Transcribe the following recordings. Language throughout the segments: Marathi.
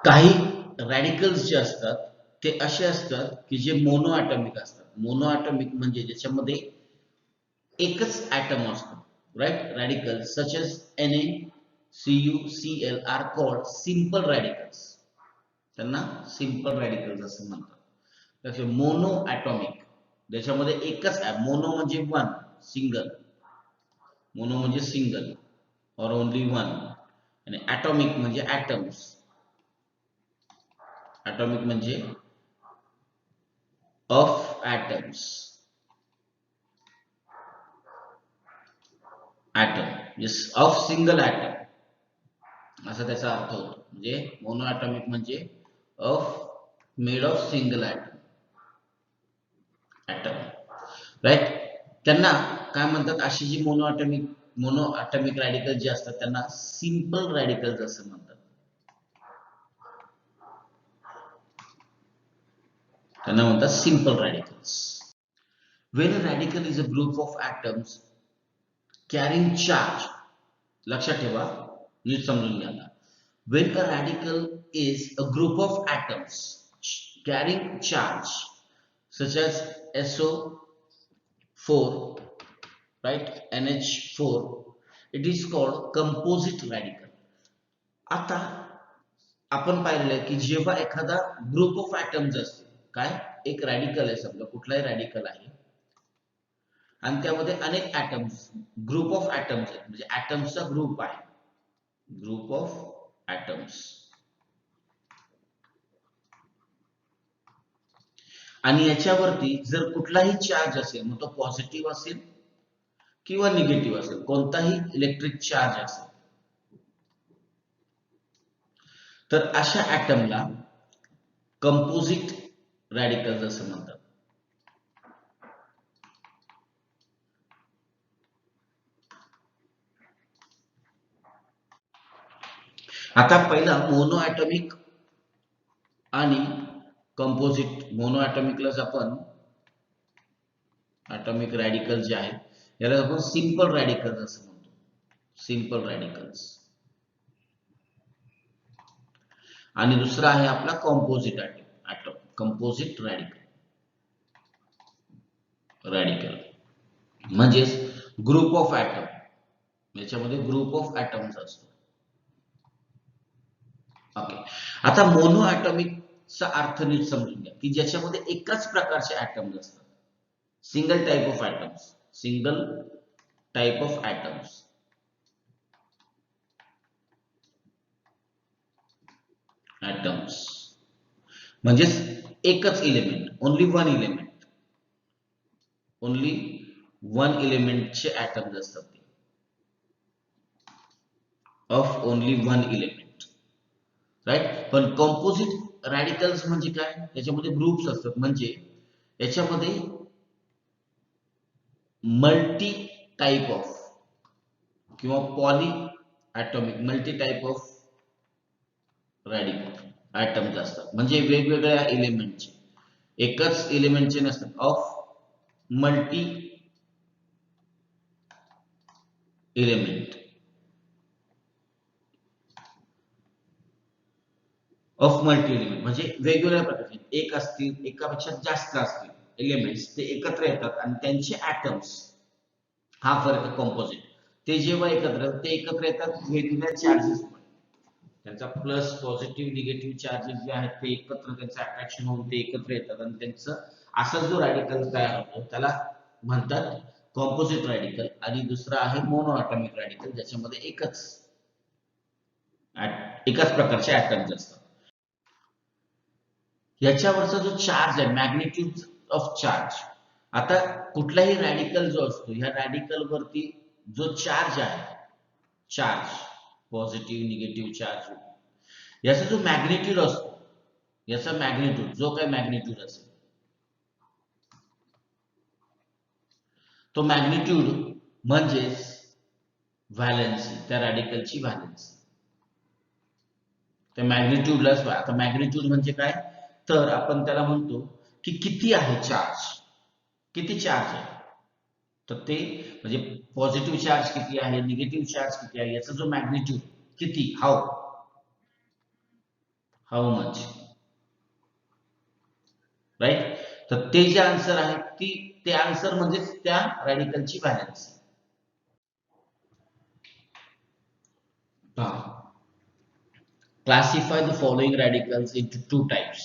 काही रॅडिकल्स जे असतात ते असे असतात की जे मोनो ॲटॉमिक असतात. मोनो ॲटॉमिक म्हणजे ज्याच्यामध्ये एकच ॲटम असतो, right. Radicals such as NaCuCl are called simple radicals. त्यांना सिंपल रॅडिकल्स असं म्हणतात. तसे मोनो ॲटॉमिक ज्याच्यामध्ये एकच मोनो म्हणजे वन, सिंगल. मोनो म्हणजे सिंगल और ओनली वन. आणि ॲटॉमिक म्हणजे ॲटम्स. ॲटॉमिक म्हणजे of atoms. Atom of single atom असा त्याचा अर्थ होतो. म्हणजे मोनो ॲटॉमिक म्हणजे of made of single atom, right. त्यांना काय म्हणतात, अशी जी मोनो ॲटॉमिक रॅडिकल जे असतात त्यांना सिंपल रॅडिकल्स असं म्हणतात. त्यांना म्हणतात simple radicals. When a radical is a group of atoms carrying charge, लक्षात ठेवा, नीट समजून घ्या. When a radical is a group of atoms carrying charge such as SO4, right, NH4, it is called composite radical. आता आपण पाहिलेलं आहे की जेव्हा एखादा ग्रुप ऑफ ॲटम्स असते, काय, एक रॅडिकल आहे, समजा कुठलाही रॅडिकल आहे आणि त्यामध्ये अनेक ॲटम्स, ग्रुप ऑफ ॲटम्स आहेत, म्हणजे ॲटम्सचा ग्रुप आहे, ग्रुप ऑफ ॲटम्स. आणि याच्यावरती जर कुठलाही चार्ज असेल, मग तो पॉझिटिव्ह असेल किंवा निगेटिव्ह असेल, कोणताही इलेक्ट्रिक चार्ज असेल, तर अशा ॲटमला कंपोजिट रॅडिकल्स असं म्हणतात. आता पहिला मोनो ॲटॉमिक आणि कंपोजिट. मोनो ॲटॉमिकलाच आपण ॲटॉमिक रॅडिकल जे आहेत याला आपण सिंपल रॅडिकल्स असं म्हणतो, सिंपल रॅडिकल्स. आणि दुसरा आहे आपला कंपोजिट ॲटम, कंपोजिट रॅडिकल म्हणजेच ग्रुप ऑफ ॲटम. याच्यामध्ये ग्रुप ऑफ ॲटम्स असतो. ओके. आता मोनो ॲटॉमिकचा अर्थ नीट समजून घ्या की ज्याच्यामध्ये एकाच प्रकारचे ॲटम्स असतात. Single type of atoms, single type of atoms. Atoms म्हणजेच एकच element, only one element, only one इलेमेंटचे ॲटम्स असतात ते, of only one element, right. पण कंपोजिट रॅडिकल्स म्हणजे काय, याच्यामध्ये ग्रुप्स असतात, म्हणजे याच्यामध्ये मल्टी टाइप ऑफ किंवा poly atomic, multi type of radical atoms असतात, म्हणजे वेगवेगळ्या एलिमेंटचे, एकच एलिमेंटचे नसतात, of multi element, of multi element म्हणजे वेगवेगळ्या प्रकारचे, एक असतील, एकापेक्षा जास्त असतील एलिमेंट्स, ते एकत्र येतात आणि त्यांचे ॲटम्स, हा फरक आहे कंपोजिट. ते जेव्हा एकत्र येतात वेगवेगळ्या चार्जेस, त्यांचा प्लस पॉझिटिव्ह निगेटिव्ह चार्जेस जे आहेत ते एकत्र, त्यांचं अट्रॅक्शन होऊन ते एकत्र येतात आणि त्यांचं असा जो रॅडिकल तयार होतो त्याला म्हणतात कॉम्पोजिट रॅडिकल. आणि दुसरा आहे मोनो ॲटॉमिक रॅडिकल, ज्याच्यामध्ये एकाच प्रकारचे ॲटम्स असतात. याच्यावरचा जो चार्ज आहे, मॅग्निट्यूड ऑफ चार्ज. आता कुठलाही रॅडिकल जो असतो, ह्या रॅडिकल वरती जो चार्ज आहे, चार्ज पॉझिटिव्ह निगेटिव्ह चार्ज, याचा जो मॅग्निट्यूड असतो, याचा मॅग्निट्यूड, जो काही मॅग्निट्यूड असेल, तो मॅग्निट्यूड म्हणजेच व्हॅलेन्सी, त्या रॅडिकलची व्हॅलेन्सी. त्या मॅग्निट्यूडलाच, आता मॅग्निट्यूड म्हणजे काय, तर आपण त्याला म्हणतो की किती आहे चार्ज, किती चार्ज आहे, तर ते म्हणजे पॉझिटिव्ह चार्ज किती आहे, निगेटिव्ह चार्ज किती आहे, याचा जो मॅग्निट्यूड किती, हाऊ हाऊ मच, राईट. तर ते जे आन्सर आहे ते आन्सर म्हणजेच त्या रॅडिकलची valence. Classify the following radicals into two types.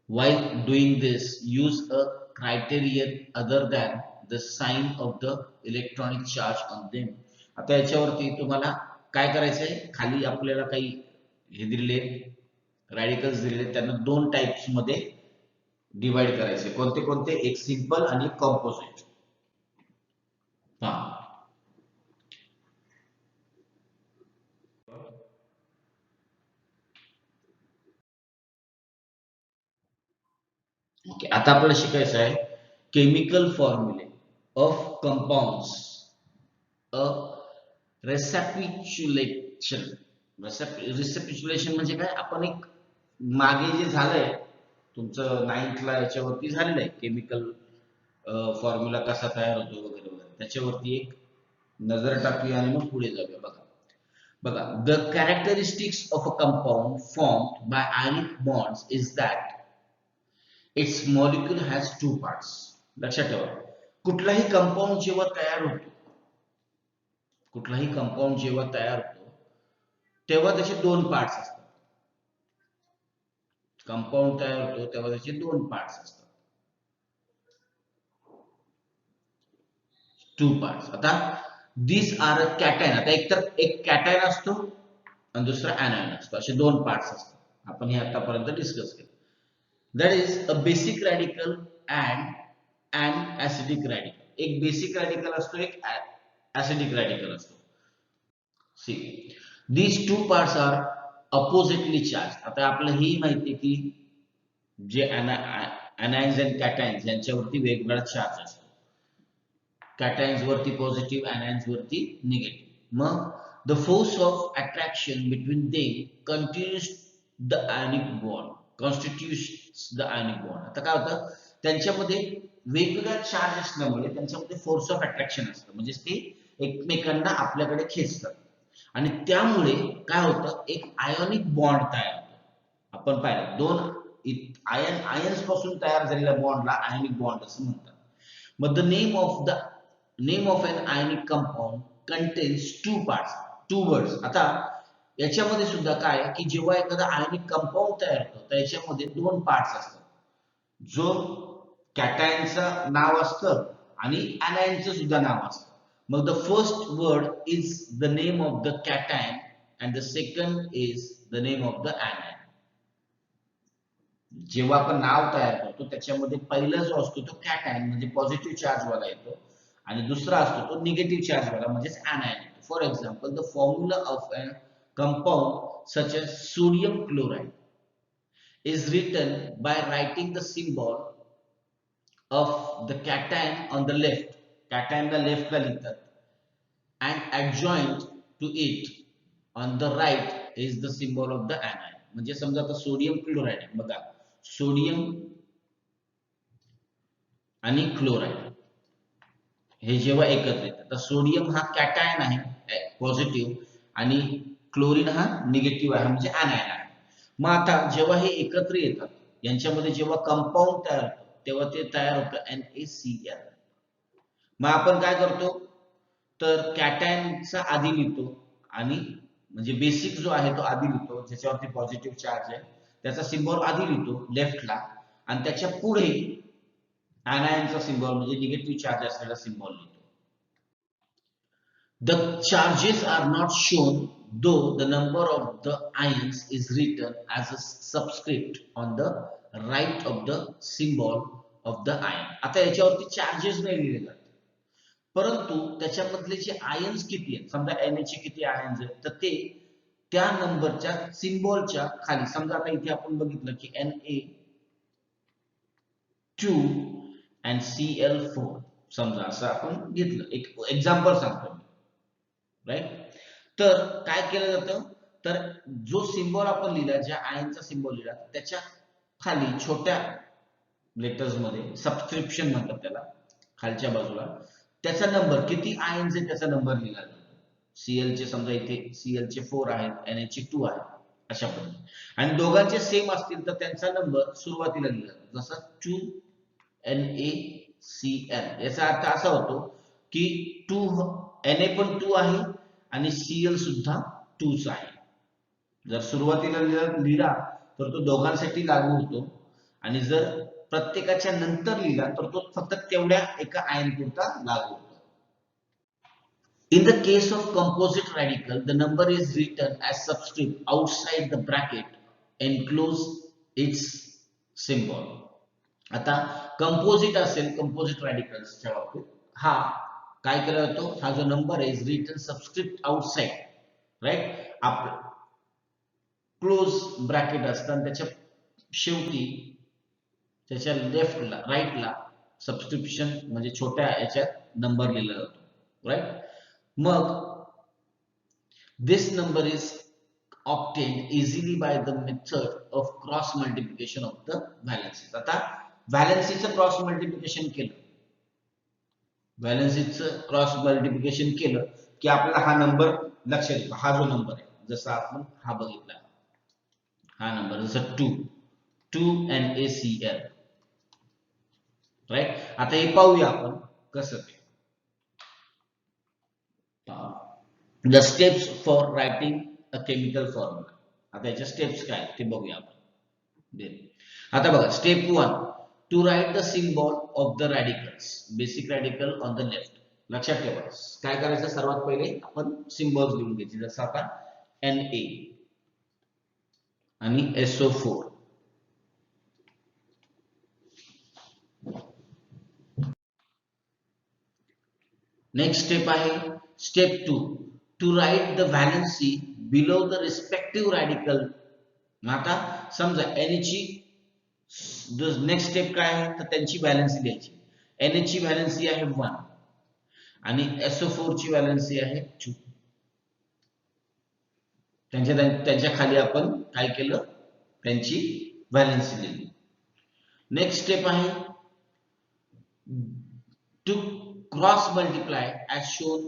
While doing this, use a criterion other than the sign of the electronic charge on them. आता याच्यावरती तुम्हाला काय करायचंय, खाली आपल्याला काही हे दिलेले रॅडिकल्स दिलेले, त्यांना दोन टाइप्स मध्ये डिवाइड करायचे. कोणते कोणते? एक सिंपल आणि एक कॉम्पोजिट. हा, ओके. आता आपल्याला शिकायचं आहे केमिकल फॉर्म्युले ऑफ कंपाऊंड्स अ रेसॅपिच्युलेशन. रिसेप्युलेशन म्हणजे काय? आपण एक मागे जे झालंय तुमचं 9th ला याच्यावरती झालेलं आहे केमिकल फॉर्म्युला कसा तयार होतो वगैरे वगैरे, त्याच्यावरती एक नजर टाकूया आणि मग पुढे जाऊया. बघा बघा, the characteristics of a compound formed by ionic bonds is that it's molecule has two parts. लक्षात ठेवा, कुठलाही कंपाऊंड जेव्हा तयार होतो, कुठलाही कंपाऊंड जेव्हा तयार होतो तेव्हा त्याचे दोन पार्ट्स असतात. कंपाऊंड तयार होतो तेव्हा त्याचे दोन पार्ट्स असतात, टू पार्ट्स. आता दिस आर अ कॅटायन. आता एक कॅटायन असतो आणि दुसरा ऍनायन असतो, असे दोन पार्ट्स असतात. आपण हे आतापर्यंत डिस्कस केलं. That is a basic radical and and acidic radical. एक बेसिक रॅडिकल असतो, एक ऍसिडिक रॅडिकल असतो. See, these two parts are oppositely charged. आता आपल्याला ही माहिती की जे anions and cations यांच्यावरती वेगवेगळा चार्ज असतो. cations वरती पॉझिटिव्ह, anions वरती निगेटिव्ह. मग the force of attraction between them continues the ionic bond, constitutes the ionic bond. आता काय होतं, त्यांच्यामध्ये वेगवेगळा चार्ज असल्यामुळे त्यांच्यामध्ये फोर्स ऑफ अट्रॅक्शन असतं, म्हणजे ते एकमेकांना आपल्याकडे खेचतात आणि त्यामुळे काय होतं, एक आयोनिक बॉन्ड तयार होतो. आपण पाहिलं दोन आयन्स पासून तयार झालेल्या बॉन्डला आयोनिक बॉन्ड असं म्हणतात. मग the name of an ionic compound contains two parts, two words. आता याच्यामध्ये सुद्धा काय की जेव्हा एखादा आयोनिक कंपाऊंड तयार होतो त्याच्यामध्ये दोन पार्ट्स असतात. जो कॅटायनचं नाव असतं आणि ऍनायनचं सुद्धा नाव असतं. मग the first word is the name of the cation and the second is the name of the anion. जेव्हा आपण नाव तयार करतो त्याच्यामध्ये पहिला जो असतो तो कॅटायन म्हणजे पॉझिटिव्ह चार्ज वाला येतो आणि दुसरा असतो तो निगेटिव्ह चार्ज वाला म्हणजेच ऍनायन येतो. For example, the formula of a compound such as sodium chloride is written by writing the symbol of the cation on the left. Cation ला left ला लिहितात and adjoint to it on the right is the symbol of the anion. म्हणजे समजा आता सोडियम क्लोराइड बघा, सोडियम आणि क्लोराइड हे जेव्हा एकत्र येतात तर सोडियम हा कॅटायन आहे पॉझिटिव्ह आणि क्लोरीन हा निगेटिव्ह आहे म्हणजे ऍनायन आहे. मग आता जेव्हा हे एकत्र येतात यांच्यामध्ये जेव्हा कंपाऊंड तयार होतं तेव्हा ते तयार होतं NaCl. मग आपण काय करतो तर कॅटायनचा आधी लिहितो आणि म्हणजे बेसिक जो आहे तो आधी लिहितो ज्याच्यावरती पॉझिटिव्ह चार्ज आहे त्याचा सिम्बॉल आधी लिहितो लेफ्टला आणि त्याच्या पुढे ऍनायनचा सिम्बॉल म्हणजे निगेटिव्ह चार्ज असलेला सिम्बॉल लिहितो. The charges are not shown though the number of the ions is written as a subscript on the right of the symbol of the ion. आता याच्यावरती चार्जेस नाही लिहिले जात परंतु त्याच्यामधले जे आयन्स किती आहेत, समजा Na चे किती आयन्स आहेत तर ते त्या नंबरच्या सिम्बॉलच्या खाली, समजा आता इथे आपण बघितलं की Na2 and Cl4 समजा असं आपण घेतलं, एक एक्झाम्पल सांगतो मी, राईट. तर काय केलं जातं तर जो सिम्बॉल आपण लिहिला, ज्या आयनचा सिम्बॉल लिहिला त्याच्या खाली छोट्या लेटर्स मध्ये सबस्क्रिप्शन म्हणतात त्याला, खालच्या बाजूला त्याचा नंबर किती आयन्स आहे त्याचा नंबर लिहिला जातो. Cl चे समजा इथे Cl चे 4 आहेत, Na चे 2 आहेत. अशा पद्धतीने. आणि दोघांचे सेम असतील तर त्यांचा नंबर सुरुवातीला लिहिला जातो, जसा 2NaCl. याचा अर्थ असा होतो की 2 Na पण 2 आहे आणि Cl सुद्धा 2च आहे. जर सुरुवातीला लिहिला तर तो दोघांसाठी लागू होतो आणि जर प्रत्येकाच्या नंतर लिहिला तर तो फक्त तेवढ्या एका आयन पुरता लागू होतो. In the case of composite radical, the number is written as subscript outside the bracket enclose its symbol. आता कंपोजिट असेल, कंपोजिट रॅडिकल्सच्या बाबतीत हा काय केला जातो, हा जो नंबर आहे is written subscript outside, right. आपलं क्लोज ब्रॅकेट असतं आणि त्याच्या शेवटी त्याच्या लेफ्टला राईटला सबस्क्रिप्शन म्हणजे छोट्या याच्यात नंबर लिहिला जातो, राईट. मग this number is obtained easily by the method of cross multiplication of the valencies. आता व्हॅलेन्सीचं क्रॉस मल्टिप्लिकेशन केलं, व्हॅलेन्सीचं क्रॉस मल्टिप्लिकेशन केलं की आपल्याला हा नंबर लक्षात येतो. हा जो नंबर आहे, जसा आपण हा बघितला, हा नंबर जसं 2NaCl, राईट. आता हे पाहूया आपण कसं ते. The steps for writing a chemical formula. आता याच्या स्टेप्स काय ते बघूया आपण. आता बघा, step 1, to write the symbol of the radicals, basic radical on the left. लक्षात ठेवा काय करायचं, सर्वात पहिले आपण सिम्बॉल्स लिहून घ्यायचे, जसं आता Na आणि SO4. नेक्स्ट स्टेप आहे step 2, to write the valency below the respective radical. आता समजा Na ची नेक्स्ट स्टेप काय आहे, तर त्यांची व्हॅलेन्सी द्यायची. Na ची व्हॅलेन्सी आहे 1 आणि SO4 ची व्हॅलेन्सी आहे 2. त्यांच्या खाली आपण काय केलं, त्यांची व्हॅलेन्सी लिहिली. नेक्स्ट स्टेप आहे to cross multiply as shown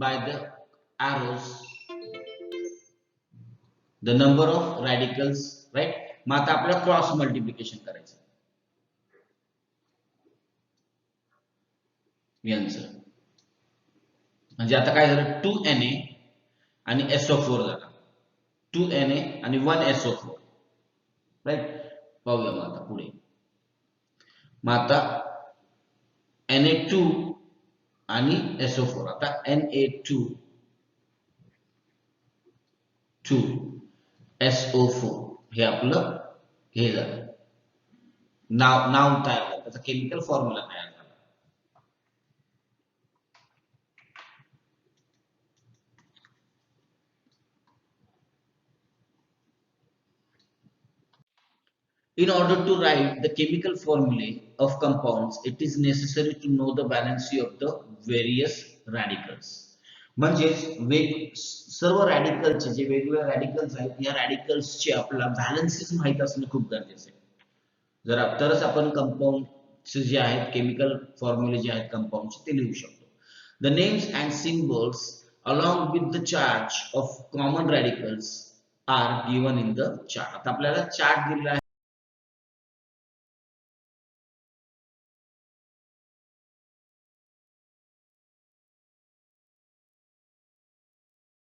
by the arrows the number of radicals, right. मग आता आपल्याला क्रॉस मल्टिप्लिकेशन करायचं यांचं, म्हणजे आता काय झालं, 2Na आणि SO4 झाला, 2Na आणि 1 SO4, राईट. पाहूया मग आता पुढे. मग आता Na2 आणि SO4, आता Na2 SO4 हे आपलं हे झालं, नाव तयार झालं, त्याचा केमिकल फॉर्म्युला तयार झाला. In order to write the chemical formulae of compounds, it is necessary to know the valency of the various radicals. म्हणजे सर्व रॅडिकलचे जे वेगवेगळे रॅडिकल्स आहेत, या रॅडिकल्सचे आपल्याला व्हॅलेन्सीज माहित असणं खूप गरजेचं आहे. जर तरच आपण कंपाऊंडचे जे आहेत केमिकल फॉर्म्युले जे आहेत कंपाऊंडचे ते लिहू शकतो. The names and symbols along with the charge of common radicals are given in the chart. आता आपल्याला चार्ट दिलेला आहे.